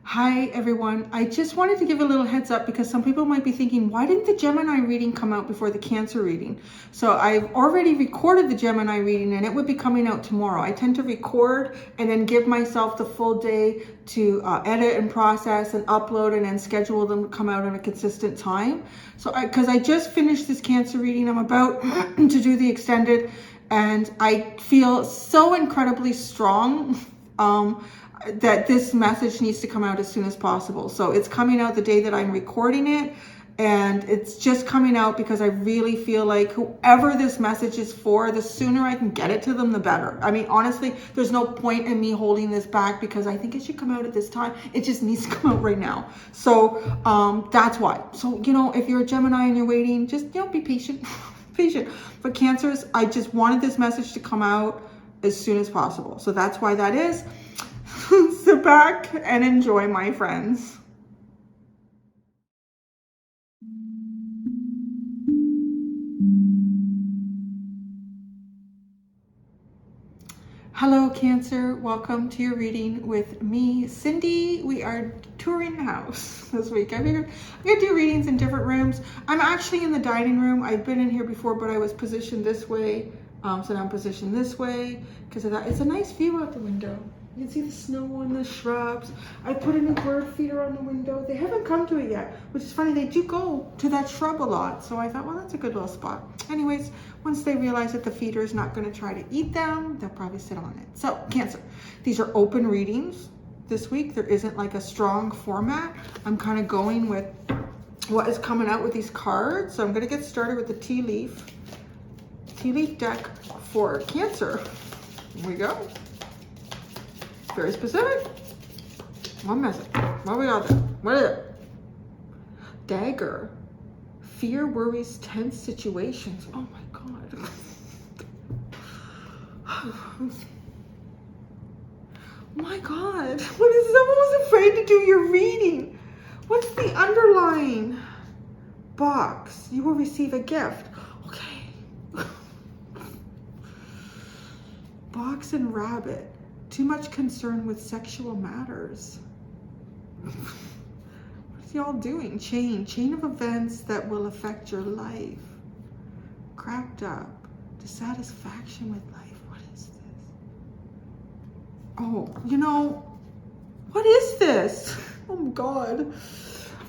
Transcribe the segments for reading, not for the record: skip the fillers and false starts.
Hi everyone. I just wanted to give a little heads up because some people might be thinking, why didn't the Gemini reading come out before the Cancer reading? So I've already recorded the Gemini reading and it would be coming out tomorrow. I tend to record and then give myself the full day to edit and process and upload and then schedule them to come out on a consistent time. So because I just finished this Cancer reading, I'm about to do the extended and I feel so incredibly strong. That this message needs to come out as soon as possible. So it's coming out the day that I'm recording it, and it's just coming out because I really feel like whoever this message is for, the sooner I can get it to them, the better. I mean, honestly, there's no point in me holding this back because I think it should come out at this time. It just needs to come out right now. So that's why. So, if you're a Gemini and you're waiting, just, be patient. Patient. For Cancers, I just wanted this message to come out as soon as possible. So that's why that is. Sit back and enjoy, my friends. Hello, Cancer. Welcome to your reading with me, Cindy. We are touring the house this week. I figured I'm going to do readings in different rooms. I'm actually in the dining room. I've been in here before, but I was positioned this way. So now I'm positioned this way because of that. It's a nice view out the window. You can see the snow and the shrubs. I put a new bird feeder on the window. They haven't come to it yet, which is funny. They do go to that shrub a lot. So I thought, well, that's a good little spot. Anyways, once they realize that the feeder is not going to try to eat them, they'll probably sit on it. So Cancer, these are open readings this week. There isn't like a strong format. I'm kind of going with what is coming out with these cards. So I'm going to get started with the tea leaf deck for Cancer. Here we go. Very specific. One message. What we got there? What is it? Dagger. Fear, worries, tense situations. Oh my God. Oh my God. What is someone was afraid to do your reading? What's the underlying box? You will receive a gift. Okay. Box and rabbit. Too much concern with sexual matters. What's y'all doing? Chain of events that will affect your life. Cracked up. Dissatisfaction with life. What is this? Oh, what is this? Oh my God.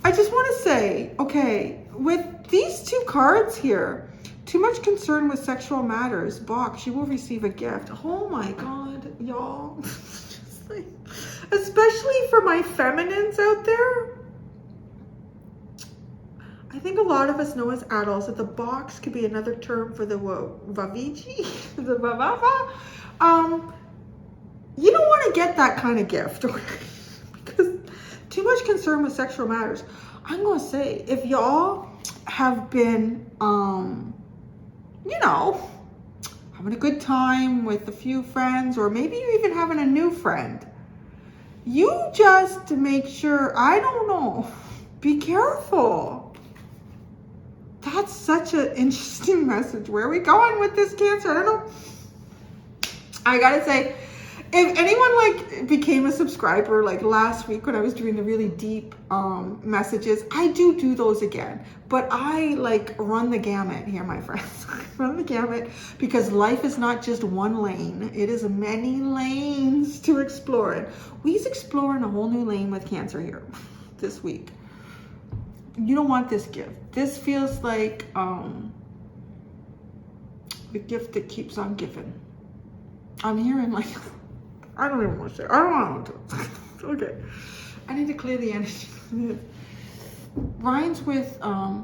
I just want to say, okay, with these two cards here, too much concern with sexual matters. Box, you will receive a gift. Oh my God, y'all. Just like, especially for my feminines out there. I think a lot of us know as adults that the box could be another term for the vaviji, the vavava. You don't want to get that kind of gift, okay? Because too much concern with sexual matters. I'm going to say, if y'all have been, having a good time with a few friends, or maybe you're even having a new friend, you just make sure, I don't know, be careful. That's such an interesting message. Where are we going with this, Cancer? I don't know. I gotta say, if anyone became a subscriber last week when I was doing the really deep messages, I do those again. But I run the gamut here, my friends. Run the gamut because life is not just one lane. It is many lanes to explore. And we's exploring a whole new lane with Cancer here this week. You don't want this gift. This feels like the gift that keeps on giving. I'm hearing I don't even want to say. I don't want to. Okay. I need to clear the energy. Rhymes with I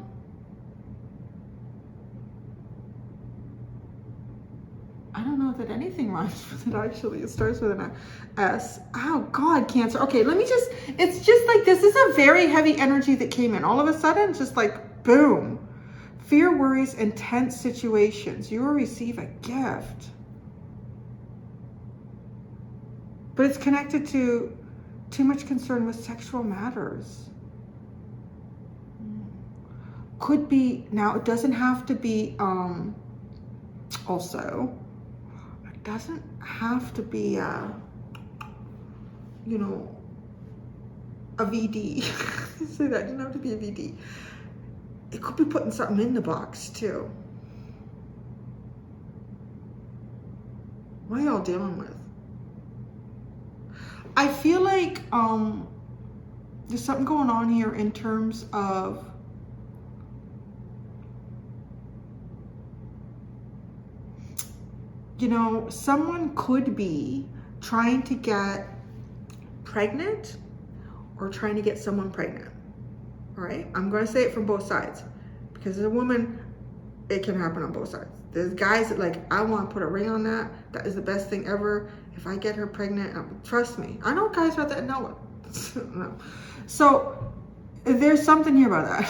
don't know that anything rhymes with it actually. It starts with an S. Oh God, Cancer. Okay, it's just like this is a very heavy energy that came in. All of a sudden, just boom. Fear, worries, and tense situations. You will receive a gift. But it's connected to too much concern with sexual matters. Could be, now it doesn't have to be, also, it doesn't have to be, a VD. Say that, you don't have to be a VD. It could be putting something in the box too. What are y'all dealing with? I feel like there's something going on here in terms of someone could be trying to get pregnant or trying to get someone pregnant. All right, I'm going to say it from both sides because as a woman, it can happen on both sides. There's guys that like, I want to put a ring on that. That is the best thing ever. If I get her pregnant, trust me. I know guys about that know it. No. So there's something here about that.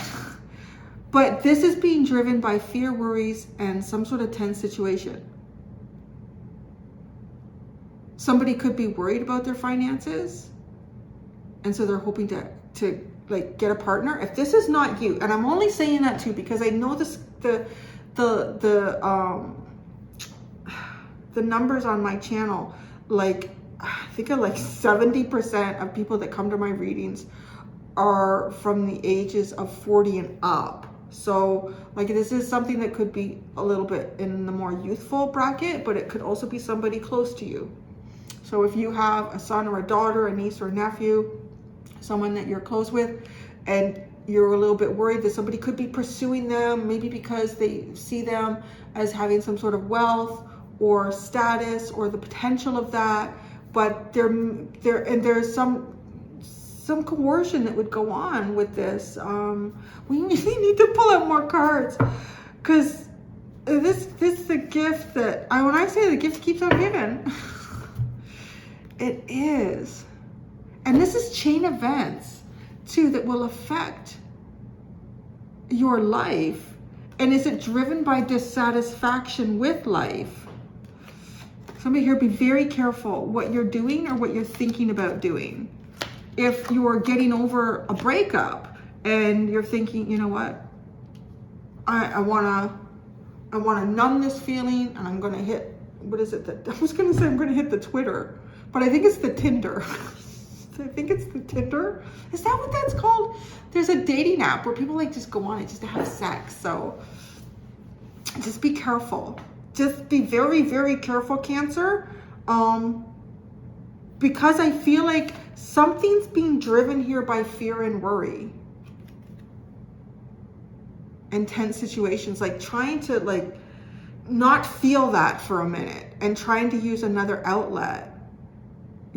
But this is being driven by fear, worries, and some sort of tense situation. Somebody could be worried about their finances, and so they're hoping to like get a partner. If this is not you, and I'm only saying that too because I know this the numbers on my channel, like I think of like 70% of people that come to my readings are from the ages of 40 and up. So like this is something that could be a little bit in the more youthful bracket, but it could also be somebody close to you. So if you have a son or a daughter, a niece or a nephew, someone that you're close with, and you're a little bit worried that somebody could be pursuing them, maybe because they see them as having some sort of wealth or status or the potential of that, but there's some coercion that would go on with this. We really need to pull out more cards because this is a gift that when I say the gift keeps on giving. It is. And this is chain events too that will affect your life. And is it driven by dissatisfaction with life? Somebody here, be very careful what you're doing or what you're thinking about doing. If you're getting over a breakup and you're thinking, you know what, I wanna numb this feeling and I'm gonna hit, what is it that I was gonna say I'm gonna hit the Twitter, but I think it's the Tinder. I think it's the Tinder. Is that what that's called? There's a dating app where people like just go on it just to have sex. So just be careful. Just be very, very careful, Cancer. Because I feel like something's being driven here by fear and worry. Intense situations, like trying to like not feel that for a minute and trying to use another outlet.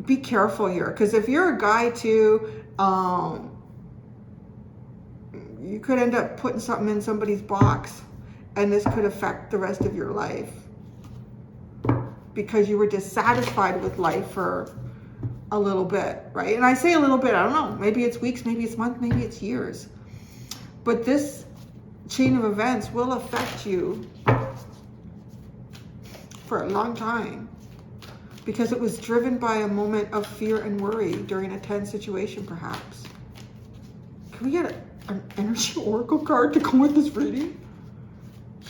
Be careful here, because if you're a guy too, you could end up putting something in somebody's box, and this could affect the rest of your life because you were dissatisfied with life for a little bit, right? And I say a little bit, I don't know, maybe it's weeks, maybe it's months, maybe it's years, but this chain of events will affect you for a long time, because it was driven by a moment of fear and worry during a tense situation, perhaps. Can we get an energy oracle card to go with this reading?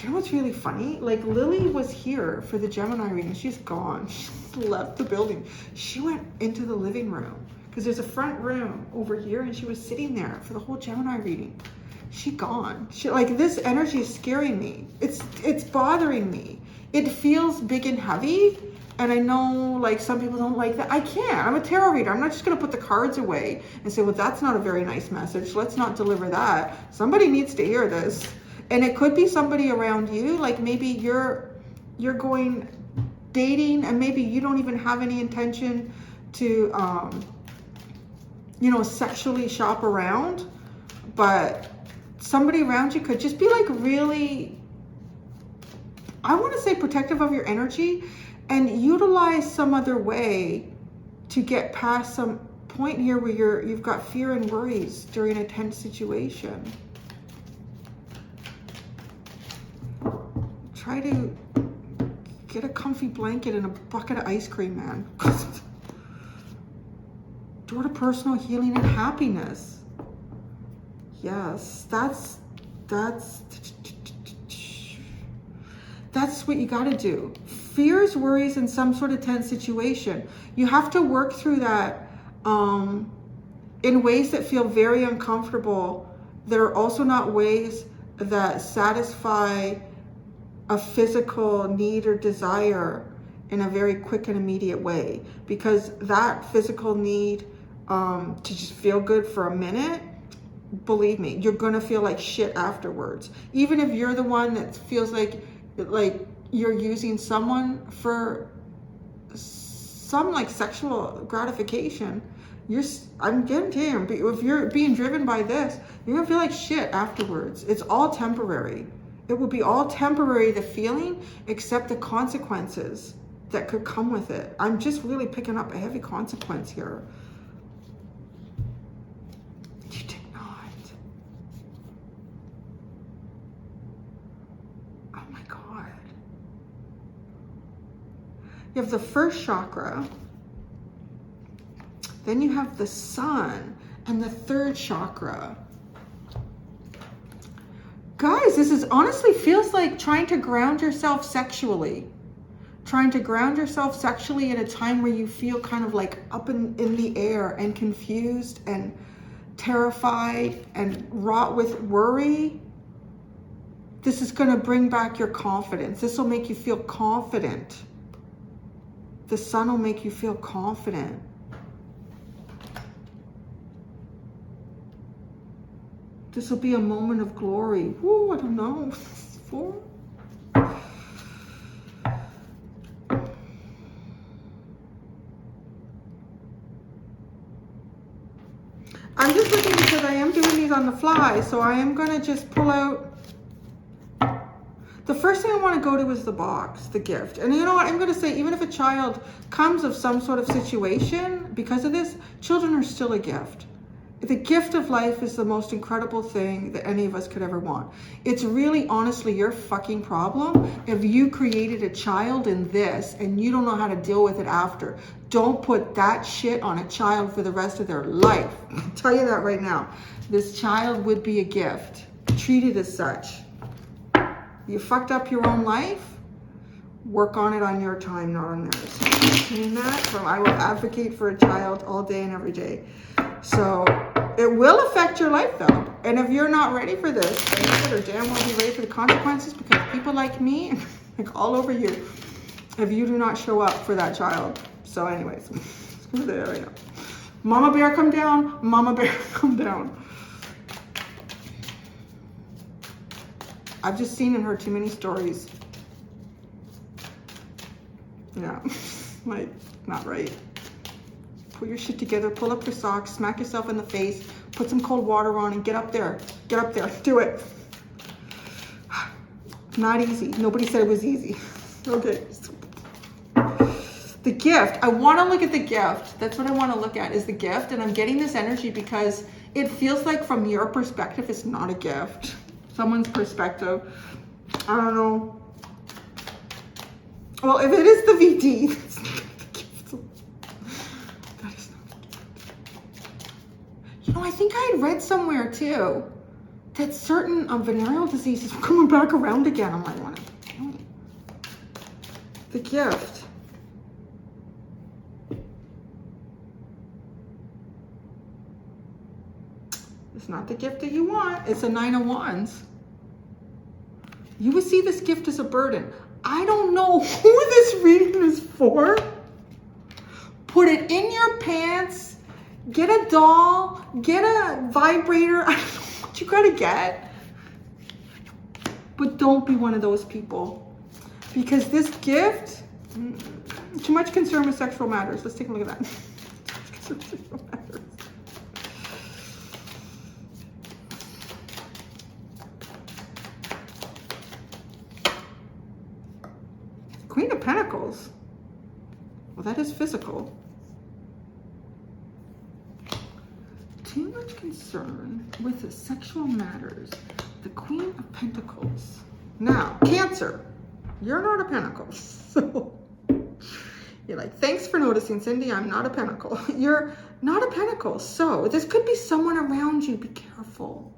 You know what's really funny? Like Lily was here for the Gemini reading. She's gone. She left the building. She went into the living room because there's a front room over here, and she was sitting there for the whole Gemini reading. She gone. She, like, this energy is scaring me. It's bothering me. It feels big and heavy. And I know, like, some people don't like that. I can't. I'm a tarot reader. I'm not just going to put the cards away and say, well, that's not a very nice message. Let's not deliver that. Somebody needs to hear this. And it could be somebody around you. Like, maybe you're going dating, and maybe you don't even have any intention to, sexually shop around. But somebody around you could just be, like, really, I want to say protective of your energy, and utilize some other way to get past some point here where you've got fear and worries during a tense situation. Try to get a comfy blanket and a bucket of ice cream, man. Door to personal healing and happiness. Yes, that's what you got to do. Fears, worries, in some sort of tense situation. You have to work through that in ways that feel very uncomfortable, that are also not ways that satisfy a physical need or desire in a very quick and immediate way. Because that physical need to just feel good for a minute, believe me, you're gonna feel like shit afterwards. Even if you're the one that feels like you're using someone for some like sexual gratification, I'm guaranteeing you, if you're being driven by this, you're gonna feel like shit afterwards. It's all temporary. It will be all temporary, the feeling, except the consequences that could come with it. I'm just really picking up a heavy consequence here. You did not. Oh my God. You have the first chakra, then you have the sun and the third chakra. Guys, this is honestly feels like trying to ground yourself sexually. Trying to ground yourself sexually at a time where you feel kind of like up in the air and confused and terrified and wrought with worry. This is going to bring back your confidence. This will make you feel confident. The sun will make you feel confident. This will be a moment of glory. Woo, I don't know. 4. I'm just looking because I am doing these on the fly, so I am going to just pull out. The first thing I want to go to is the box, the gift. And you know what? I'm going to say, even if a child comes of some sort of situation because of this, children are still a gift. The gift of life is the most incredible thing that any of us could ever want. It's really, honestly, your fucking problem if you created a child in this and you don't know how to deal with it after. Don't put that shit on a child for the rest of their life. I'll tell you that right now. This child would be a gift. Treat it as such. You fucked up your own life. Work on it on your time, not on theirs. Saying that, I will advocate for a child all day and every day. So it will affect your life though. And if you're not ready for this, then you better damn well be ready for the consequences, because people like me, like all over you, if you do not show up for that child. So anyways, there we go. Mama bear, come down. Mama bear, come down. I've just seen in her too many stories. Yeah, like, not right. Put your shit together, pull up your socks, smack yourself in the face, put some cold water on and get up there. Get up there, do it. Not easy. Nobody said it was easy. Okay. The gift, I want to look at the gift. That's what I want to look at, is the gift. And I'm getting this energy because it feels like from your perspective, it's not a gift. Someone's perspective, I don't know. Well, if it is the VD, that's not the gift. That is not the gift. You know, I think I had read somewhere too that certain venereal diseases are coming back around again. I'm like, what? The gift. It's not the gift that you want. It's a 9 of Wands. You would see this gift as a burden. I don't know who this reading is for. Put it in your pants. Get a doll. Get a vibrator. I don't know what you gotta get. But don't be one of those people. Because this gift, too much concern with sexual matters. Let's take a look at that. Sexual matters. Queen of Pentacles. Well, that is physical. Too much concern with the sexual matters. The Queen of Pentacles. Now, Cancer. You're not a Pentacle. So you're like, thanks for noticing, Cindy. I'm not a Pentacle. You're not a Pentacle. So this could be someone around you. Be careful.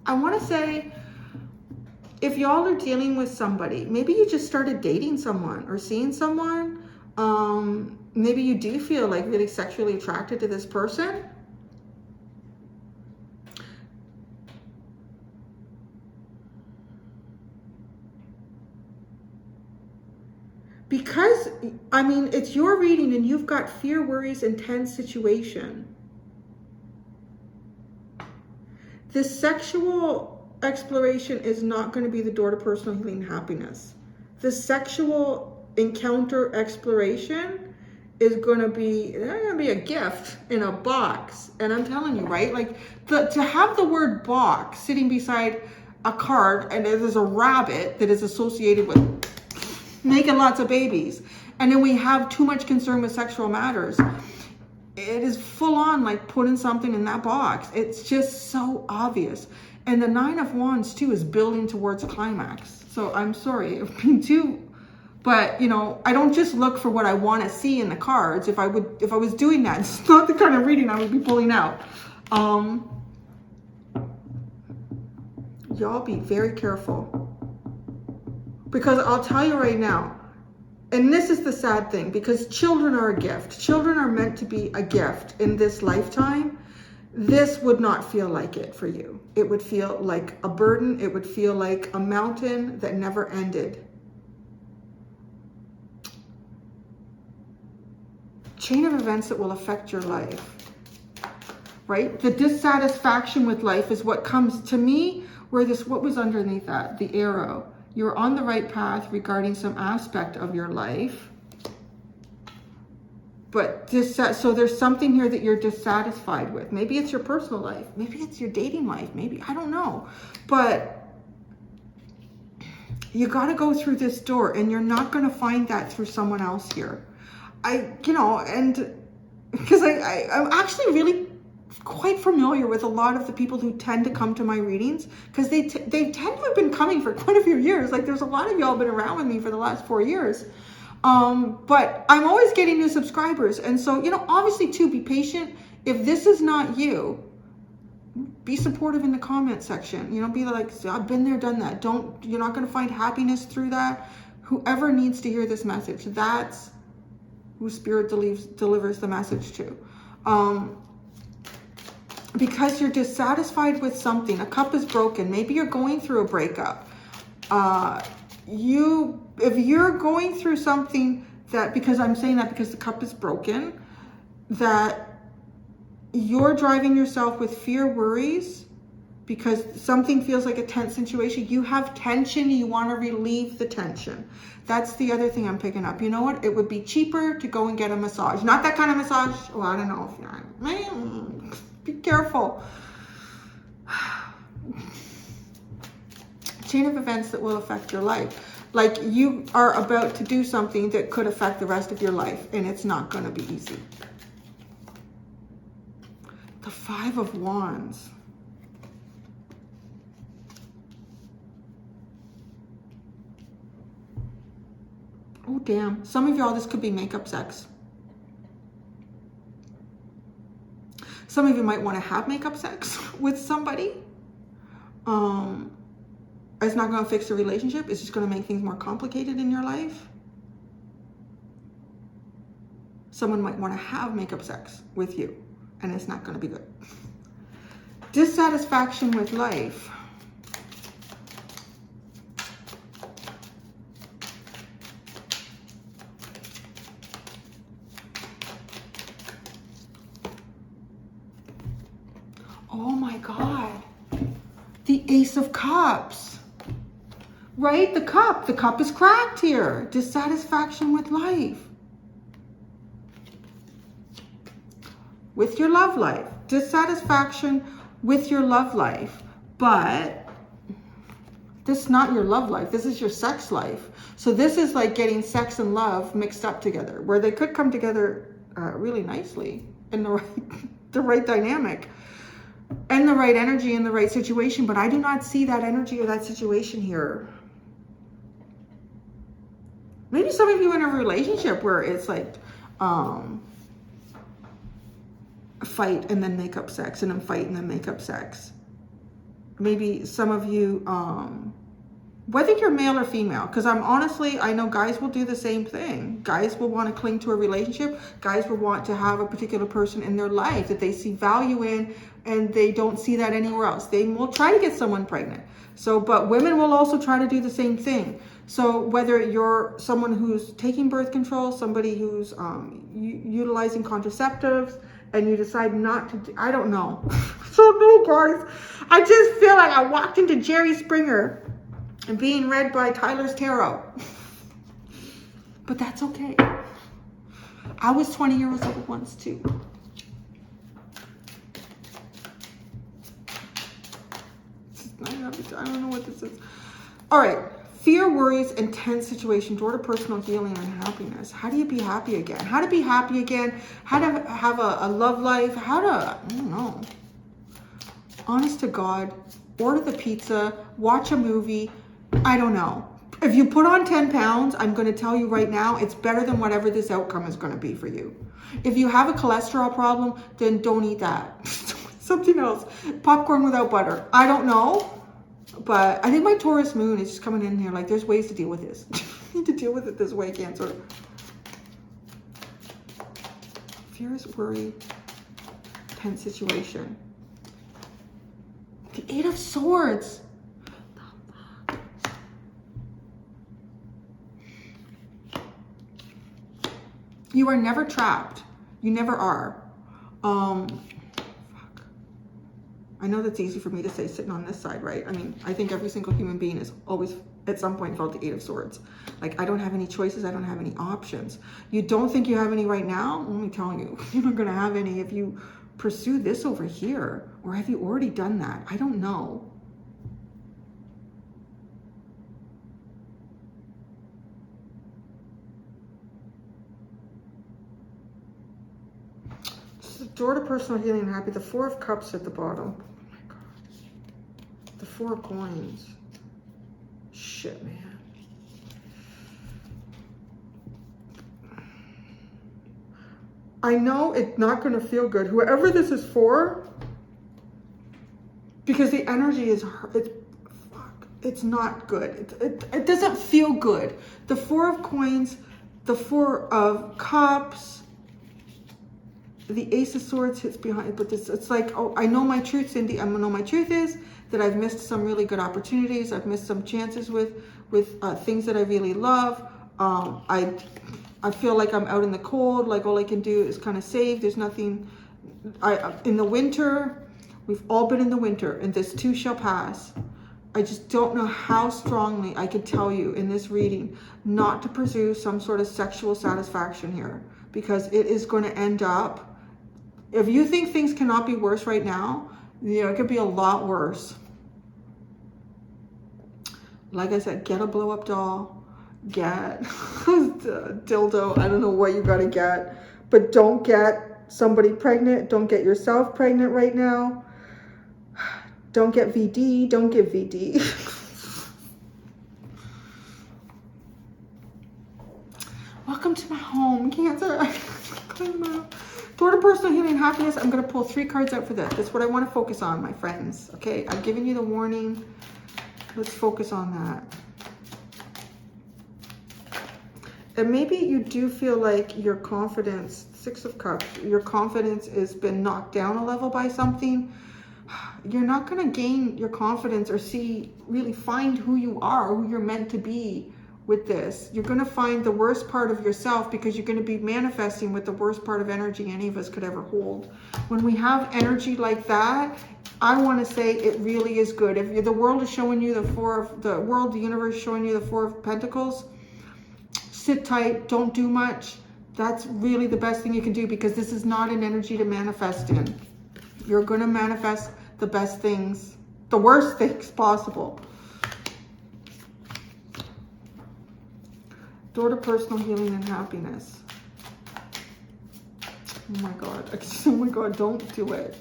I want to say, if y'all are dealing with somebody, maybe you just started dating someone or seeing someone, Maybe you do feel like really sexually attracted to this person. Because, I mean, it's your reading and you've got fear, worries, and tense situation. This sexual exploration is not going to be the door to personal healing and happiness. The sexual encounter exploration is going to be a gift in a box. And I'm telling you, right? Like, to have the word box sitting beside a card, and there's a rabbit that is associated with making lots of babies, and then we have too much concern with sexual matters. It is full on like putting something in that box. It's just so obvious. And the Nine of Wands too is building towards climax. So I'm sorry if being too, but you know, I don't just look for what I want to see in the cards. If I was doing that, it's not the kind of reading I would be pulling out. Y'all be very careful. Because I'll tell you right now, and this is the sad thing, because children are a gift. Children are meant to be a gift in this lifetime. This would not feel like it for you. It would feel like a burden. It would feel like a mountain that never ended. Chain of events that will affect your life, right? The dissatisfaction with life is what comes to me, where this, what was underneath that? The arrow. You're on the right path regarding some aspect of your life. But so there's something here that you're dissatisfied with. Maybe it's your personal life. Maybe it's your dating life. Maybe, I don't know. But you got to go through this door, and you're not going to find that through someone else here. And because I'm actually really quite familiar with a lot of the people who tend to come to my readings, because they tend to have been coming for quite a few years. Like, there's a lot of y'all been around with me for the last 4 years. But I'm always getting new subscribers. And so, you know, obviously too, be patient. If this is not you, be supportive in the comment section. You know, be like, I've been there, done that. You're not going to find happiness through that. Whoever needs to hear this message, that's who Spirit delivers the message to. Because you're dissatisfied with something. A cup is broken. Maybe you're going through a breakup. If you're going through something that, because I'm saying that because the cup is broken, that you're driving yourself with fear, worries, because something feels like a tense situation. You have tension. You want to relieve the tension. That's the other thing I'm picking up. You know what? It would be cheaper to go and get a massage. Not that kind of massage. Well, I don't know if you're... Be careful. Chain of events that will affect your life. Like, you are about to do something that could affect the rest of your life, and it's not going to be easy. The Five of Wands. Oh, damn. Some of y'all, this could be makeup sex. Some of you might want to have makeup sex with somebody. It's not going to fix the relationship. It's just going to make things more complicated in your life. Someone might want to have makeup sex with you, and it's not going to be good. Dissatisfaction with life. Oh my God. The Ace of Cups. Right? The cup is cracked here. Dissatisfaction with life. With your love life. Dissatisfaction with your love life. But this is not your love life. This is your sex life. So this is like getting sex and love mixed up together, where they could come together really nicely in the right dynamic. And the right energy in the right situation, but I do not see that energy or that situation here. Maybe some of you in a relationship where it's like fight and then make up sex, and then fight and then make up sex. Maybe some of you whether you're male or female, because I know guys will do the same thing. Guys will want to cling to a relationship. Guys will want to have a particular person in their life that they see value in, and they don't see that anywhere else. They will try to get someone pregnant. So, but women will also try to do the same thing. So whether you're someone who's taking birth control, somebody who's utilizing contraceptives, and you decide not to, I don't know. So no, guys, I just feel like I walked into Jerry Springer and being read by Tyler's Tarot. But that's okay. I was 20 years old once too. I don't know what this is. All right. Fear, worries, and tense situation, door to personal healing and happiness. How do you be happy again? How to be happy again? How to have a love life? How to, I don't know. Honest to God, order the pizza, watch a movie. I don't know. If you put on 10 pounds, I'm going to tell you right now, it's better than whatever this outcome is going to be for you. If you have a cholesterol problem, then don't eat that. Something else. Popcorn without butter. I don't know. But I think my Taurus moon is just coming in here. Like, there's ways to deal with this. You need to deal with it this way, Cancer. Fears, worry, tense situation. The 8 of Swords. You are never trapped. You never are. I know that's easy for me to say sitting on this side, right? I mean, I think every single human being has always at some point felt the 8 of Swords. Like, I don't have any choices. I don't have any options. You don't think you have any right now? Let me tell you, you're not going to have any if you pursue this over here. Or have you already done that? I don't know. Door to personal healing and happy. The 4 of Cups at the bottom. Oh my God. The 4 of Coins. Shit, man. I know it's not going to feel good. Whoever this is for, because the energy is, it's not good. It doesn't feel good. The 4 of Coins, the 4 of Cups, the Ace of Swords hits behind, but it's like, oh, I know my truth, Cindy. I know my truth is that I've missed some really good opportunities. I've missed some chances with things that I really love. I feel like I'm out in the cold. Like, all I can do is kind of save. There's nothing. In the winter, we've all been in the winter, and this too shall pass. I just don't know how strongly I could tell you in this reading not to pursue some sort of sexual satisfaction here, because it is going to end up. If you think things cannot be worse right now, you know, it could be a lot worse. Like I said, get a blow-up doll, get a dildo. I don't know what you got to get, but don't get somebody pregnant. Don't get yourself pregnant right now. Don't get VD. Don't give VD. Welcome to my home, Cancer. Door to personal healing and happiness. I'm going to pull 3 cards out for this. That's what I want to focus on, my friends. Okay, I've given you the warning. Let's focus on that. And maybe you do feel like your confidence, 6 of Cups, your confidence has been knocked down a level by something. You're not going to gain your confidence or really find who you are, who you're meant to be with this. You're going to find the worst part of yourself, because you're going to be manifesting with the worst part of energy any of us could ever hold. When we have energy like that, I want to say it really is good. If the world is showing you the universe is showing you the 4 of Pentacles, sit tight, don't do much. That's really the best thing you can do, because this is not an energy to manifest in. You're going to manifest the best things, the worst things possible. Door to personal healing and happiness. Oh my God. Oh my God, don't do it.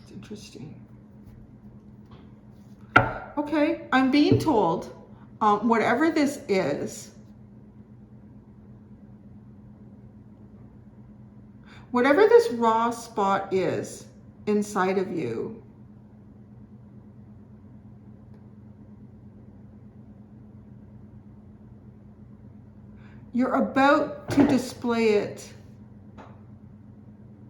It's interesting. Okay, I'm being told, whatever this is, whatever this raw spot is inside of you, you're about to display it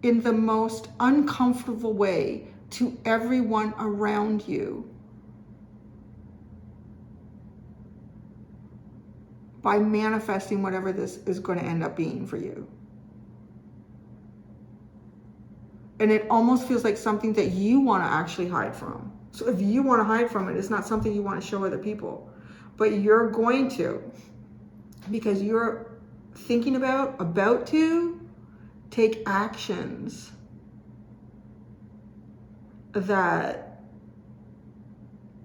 in the most uncomfortable way to everyone around you by manifesting whatever this is going to end up being for you. And it almost feels like something that you want to actually hide from. So if you want to hide from it, it's not something you want to show other people, but you're going to, because you're thinking about to take actions that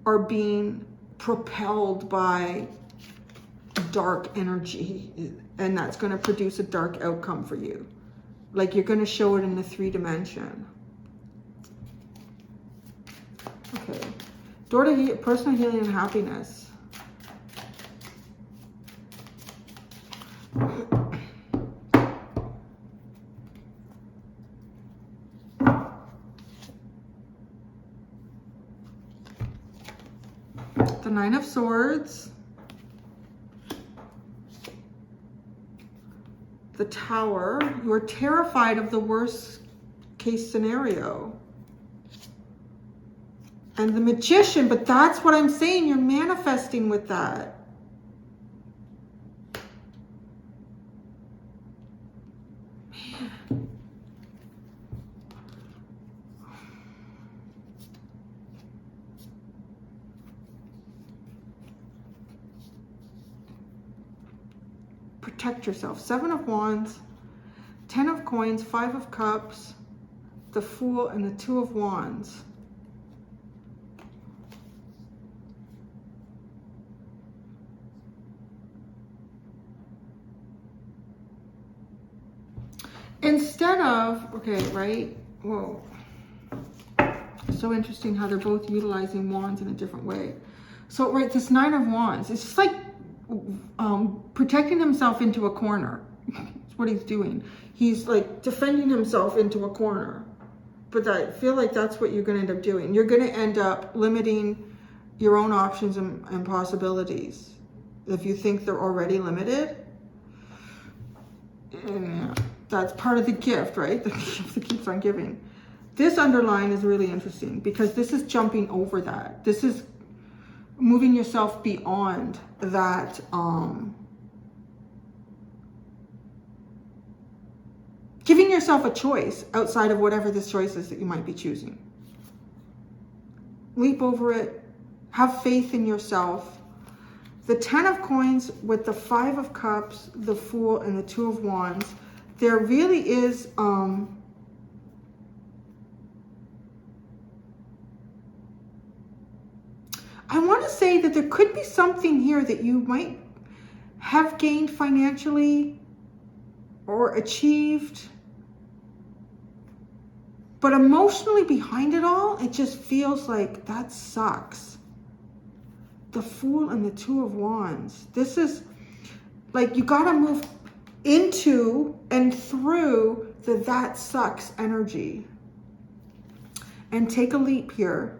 are being propelled by dark energy, and that's going to produce a dark outcome for you. Like you're going to show it in the 3 dimension. Okay. Door to personal healing and happiness. The 9 of Swords. The Tower. You're terrified of the worst case scenario. And the Magician, but that's what I'm saying, you're manifesting with that. Man. Protect yourself. 7 of Wands, 10 of Coins, 5 of Cups, the Fool, and the 2 of Wands. Instead of, okay, right? Whoa. So interesting how they're both utilizing wands in a different way. So, right, this 9 of Wands, it's just like protecting himself into a corner. That's what he's doing. He's like defending himself into a corner. But I feel like that's what you're going to end up doing. You're going to end up limiting your own options and possibilities. If you think they're already limited, yeah, that's part of the gift, right? The gift that keeps on giving. This underline is really interesting because this is jumping over that. This is moving yourself beyond that, giving yourself a choice outside of whatever this choice is that you might be choosing. Leap over it. Have faith in yourself. The 10 of Coins with the 5 of Cups, the Fool, and the 2 of Wands. There really is, I want to say that there could be something here that you might have gained financially or achieved, but emotionally behind it all, it just feels like that sucks. The Fool and the 2 of Wands. This is like you got to move into and through the that sucks energy and take a leap here.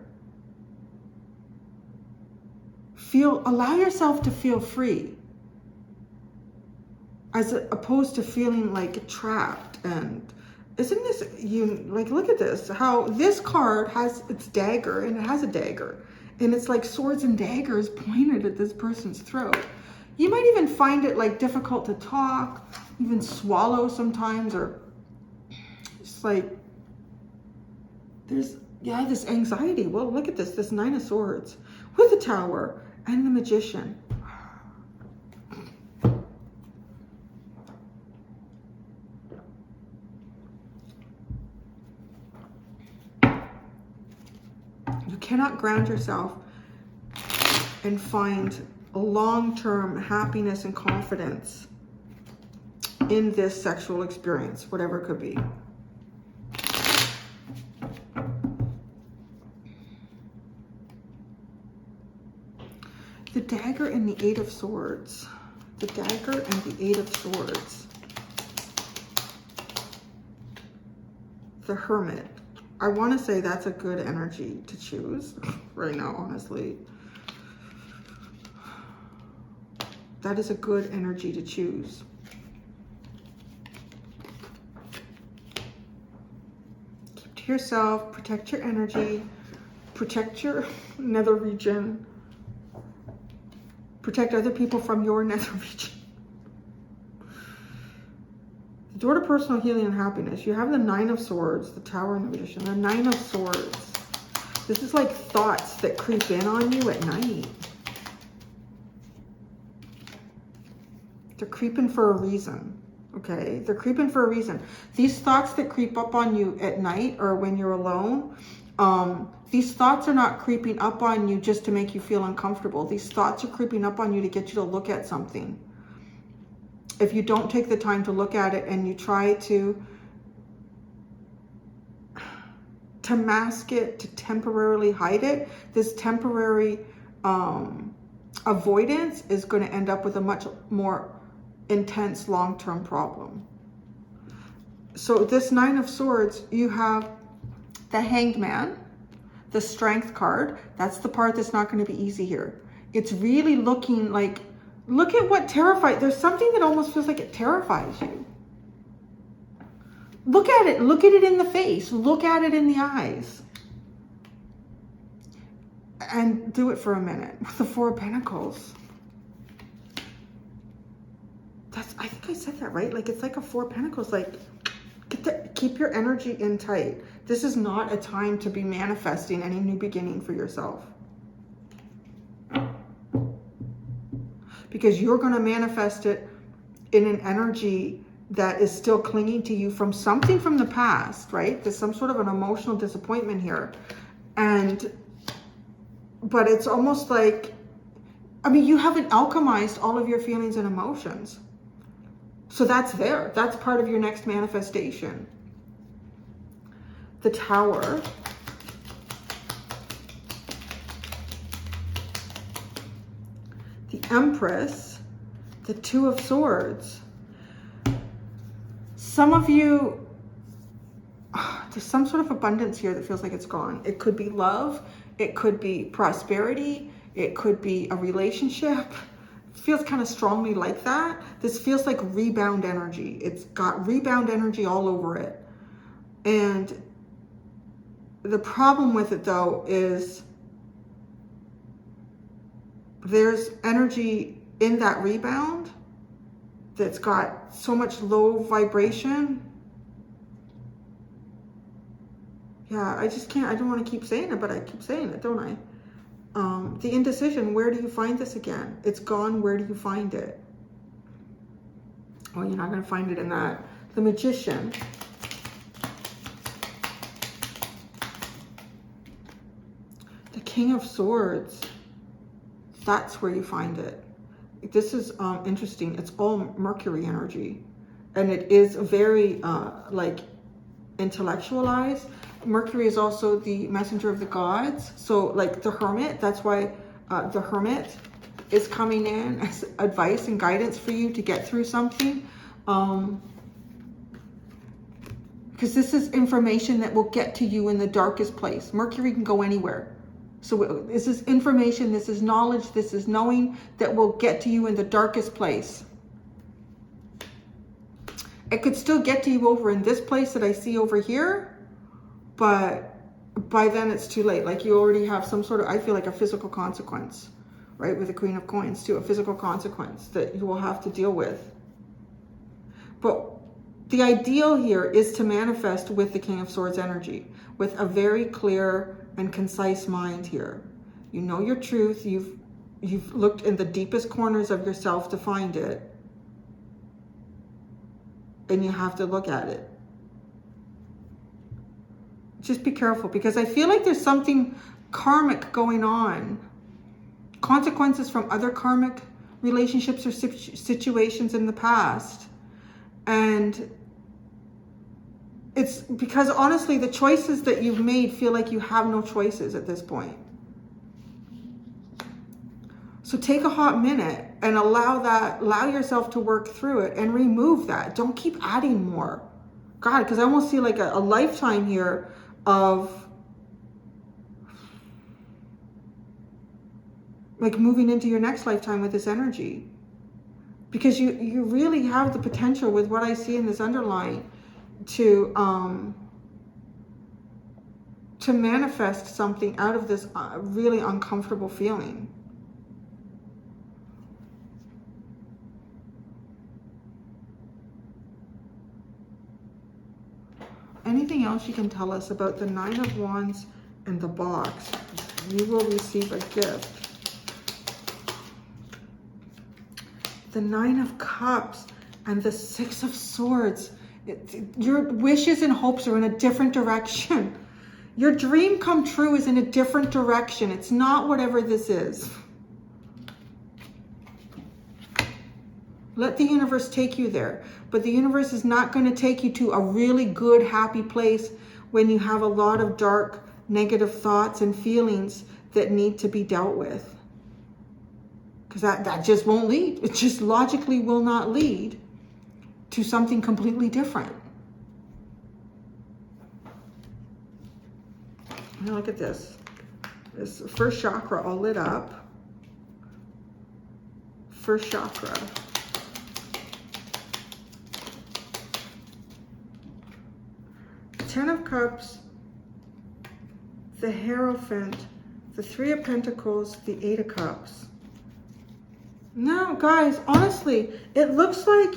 Allow yourself to feel free as opposed to feeling like trapped. And isn't this, like, look at this, how this card has its dagger, and it has a dagger, and it's like swords and daggers pointed at this person's throat. You might even find it like difficult to talk, even swallow sometimes, or just like there's, yeah, this anxiety. Well, look at this 9 of Swords with the Tower and the Magician. You cannot ground yourself and find a long-term happiness and confidence in this sexual experience, whatever it could be. The dagger and the 8 of Swords. The dagger and the 8 of Swords. The Hermit. I want to say that's a good energy to choose right now, honestly. That is a good energy to choose. Keep to yourself, protect your energy, protect your nether region, protect other people from your nether region. The door to personal healing and happiness. You have the Nine of Swords, the Tower and the Magician. The Nine of Swords. This is like thoughts that creep in on you at night. They're creeping for a reason, okay? They're creeping for a reason. These thoughts that creep up on you at night or when you're alone, these thoughts are not creeping up on you just to make you feel uncomfortable. These thoughts are creeping up on you to get you to look at something. If you don't take the time to look at it and you try to mask it, to temporarily hide it, this temporary avoidance is going to end up with a much more intense long-term problem. So this Nine of Swords, you have the Hanged Man, the Strength card. That's the part that's not going to be easy here. It's really looking like, look at what terrifies. There's something that almost feels like it terrifies you. Look at it. Look at it in the face. Look at it in the eyes. And do it for a minute with the Four of Pentacles. I think I said that right. Like, it's like a Four of Pentacles. Like, keep your energy in tight. This is not a time to be manifesting any new beginning for yourself. Because you're going to manifest it in an energy that is still clinging to you from something from the past, right? There's some sort of an emotional disappointment here. But it's almost like, I mean, you haven't alchemized all of your feelings and emotions. So that's there. That's part of your next manifestation. The Tower. The Empress. The Two of Swords. Some of you, there's some sort of abundance here that feels like it's gone. It could be love. It could be prosperity. It could be a relationship. It feels kind of strongly like that. This feels like rebound energy. It's got rebound energy all over it. And the problem with it, though, is there's energy in that rebound that's got so much low vibration. Yeah, I just can't, I don't want to keep saying it, but I keep saying it, don't I? The indecision, where do you find this again? It's gone, where do you find it? Well, you're not going to find it in that. The Magician. The King of Swords. That's where you find it. This is interesting. It's all Mercury energy. And it is very, like, intellectualized. Mercury is also the messenger of the gods. So, like, the Hermit, that's why the Hermit is coming in as advice and guidance for you to get through something. Because this is information that will get to you in the darkest place. Mercury can go anywhere. So this is information, this is knowledge, this is knowing that will get to you in the darkest place. It could still get to you over in this place that I see over here, but by then it's too late. Like, you already have some sort of, I feel like, a physical consequence, right? With the Queen of Coins too, a physical consequence that you will have to deal with. But the ideal here is to manifest with the King of Swords energy, with a very clear and concise mind here. You know your truth. You've looked in the deepest corners of yourself to find it. And you have to look at it. Just be careful, because I feel like there's something karmic going on. Consequences from other karmic relationships or situations in the past. And it's because, honestly, the choices that you've made feel like you have no choices at this point. So take a hot minute and allow yourself to work through it and remove that. Don't keep adding more. God, because I almost see like a lifetime here of like moving into your next lifetime with this energy. Because you really have the potential with what I see in this underline to manifest something out of this really uncomfortable feeling. Anything else you can tell us about the Nine of Wands and the box? You will receive a gift. The Nine of Cups and the Six of Swords. Your wishes and hopes are in a different direction. Your dream come true is in a different direction. It's not whatever this is. Let the universe take you there. But the universe is not going to take you to a really good, happy place when you have a lot of dark, negative thoughts and feelings that need to be dealt with. Because that just won't lead. It just logically will not lead to something completely different. Now look at this. This first chakra all lit up. First chakra. Ten of Cups, the Hierophant, the Three of Pentacles, the Eight of Cups. Now, guys, honestly, it looks like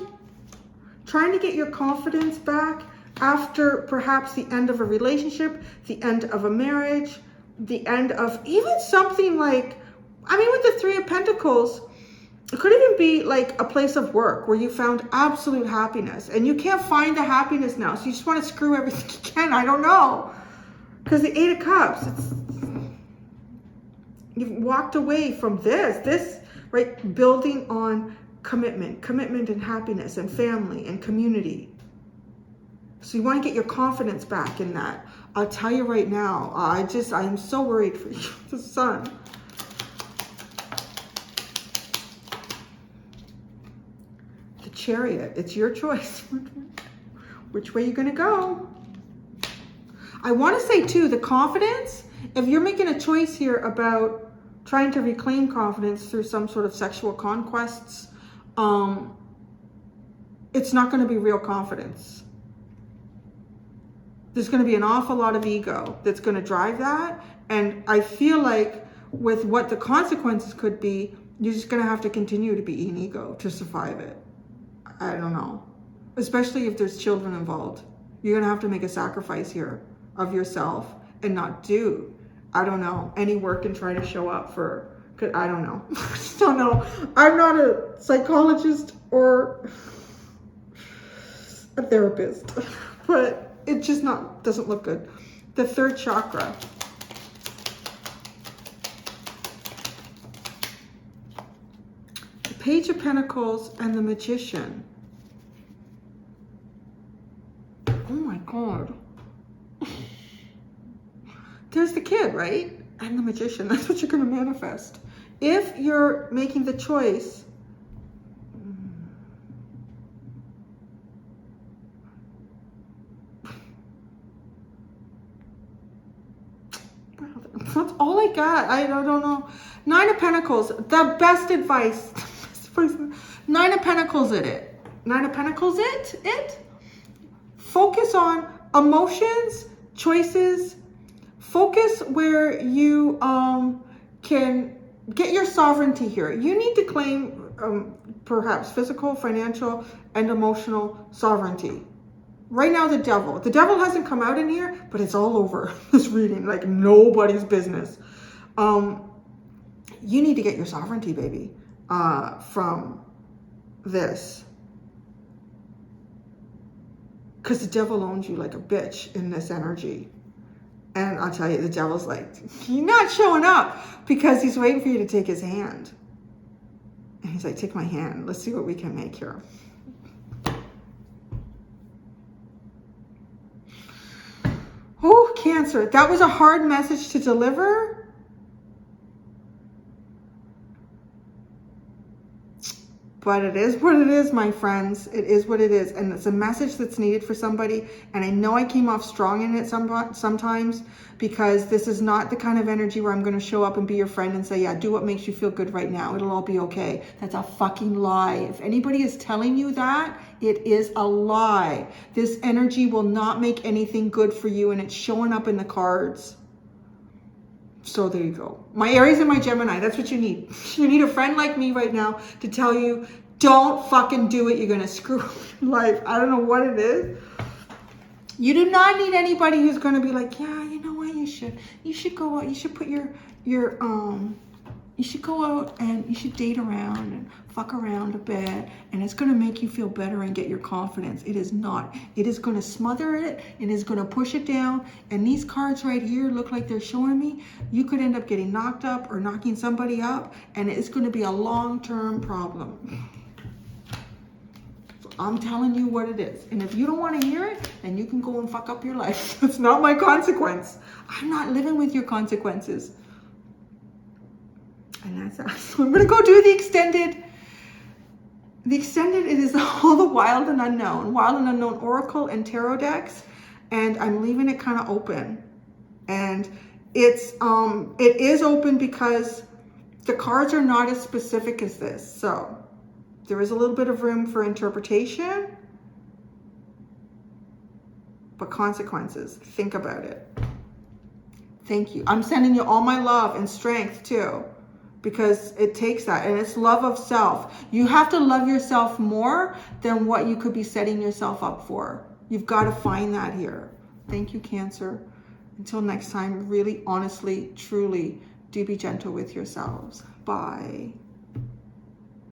trying to get your confidence back after perhaps the end of a relationship, the end of a marriage, the end of even something like, I mean, with the Three of Pentacles, it could even be like a place of work where you found absolute happiness and you can't find the happiness now. So you just want to screw everything you can. I don't know. Because the Eight of Cups, you've walked away from this, right? Building on commitment and happiness and family and community. So you want to get your confidence back in that. I'll tell you right now, I'm so worried for you, the Sun. The Chariot, it's your choice. Which way you're going to go? I want to say too, the confidence, if you're making a choice here about trying to reclaim confidence through some sort of sexual conquests, it's not going to be real confidence. There's going to be an awful lot of ego that's going to drive that. And I feel like with what the consequences could be, you're just going to have to continue to be eating ego to survive it. I don't know. Especially if there's children involved. You're going to have to make a sacrifice here of yourself and not do, I don't know, any work and try to show up for, I don't know. I just don't know. I'm not a psychologist or a therapist, but it just doesn't look good. The third chakra. The Page of Pentacles and the Magician. Oh my God. There's the Kid, right? And the Magician. That's what you're going to manifest. If you're making the choice that's all I got. I don't know. Nine of Pentacles, the best advice. Nine of Pentacles it. Nine of Pentacles it. Focus on emotions, choices. Focus where you can get your sovereignty here. You need to claim perhaps physical, financial, and emotional sovereignty. Right now, the devil hasn't come out in here, but it's all over this reading, like nobody's business. You need to get your sovereignty, baby, from this. Because the devil owns you like a bitch in this energy. And I'll tell you, the devil's like, you're not showing up because he's waiting for you to take his hand. And he's like, take my hand. Let's see what we can make here. Oh, Cancer, that was a hard message to deliver. But it is what it is, my friends. It is what it is. And it's a message that's needed for somebody. And I know I came off strong in it sometimes, because this is not the kind of energy where I'm going to show up and be your friend and say, yeah, do what makes you feel good right now. It'll all be okay. That's a fucking lie. If anybody is telling you that, it is a lie. This energy will not make anything good for you, and it's showing up in the cards. So there you go. My Aries and my Gemini, that's what you need. You need a friend like me right now to tell you, don't fucking do it. You're going to screw up your life. I don't know what it is. You do not need anybody who's going to be like, yeah, you know what, you should go out, you should put you should go out and you should date around and fuck around a bit, and it's going to make you feel better and get your confidence. It is not. It is going to smother it. It is going to push it down. And these cards right here look like they're showing me you could end up getting knocked up or knocking somebody up, and it's going to be a long-term problem. So I'm telling you what it is. And if you don't want to hear it, then you can go and fuck up your life. It's not my consequence. I'm not living with your consequences. And that's that. So I'm going to go do the extended. The extended, it is all the Wild and Unknown Oracle and Tarot decks. And I'm leaving it kind of open. And it is open because the cards are not as specific as this. So there is a little bit of room for interpretation. But consequences, think about it. Thank you. I'm sending you all my love and strength too, because it takes that, and it's love of self. You have to love yourself more than what you could be setting yourself up for. You've got to find that here. Thank you, Cancer. Until next time, really, honestly, truly, do be gentle with yourselves. Bye.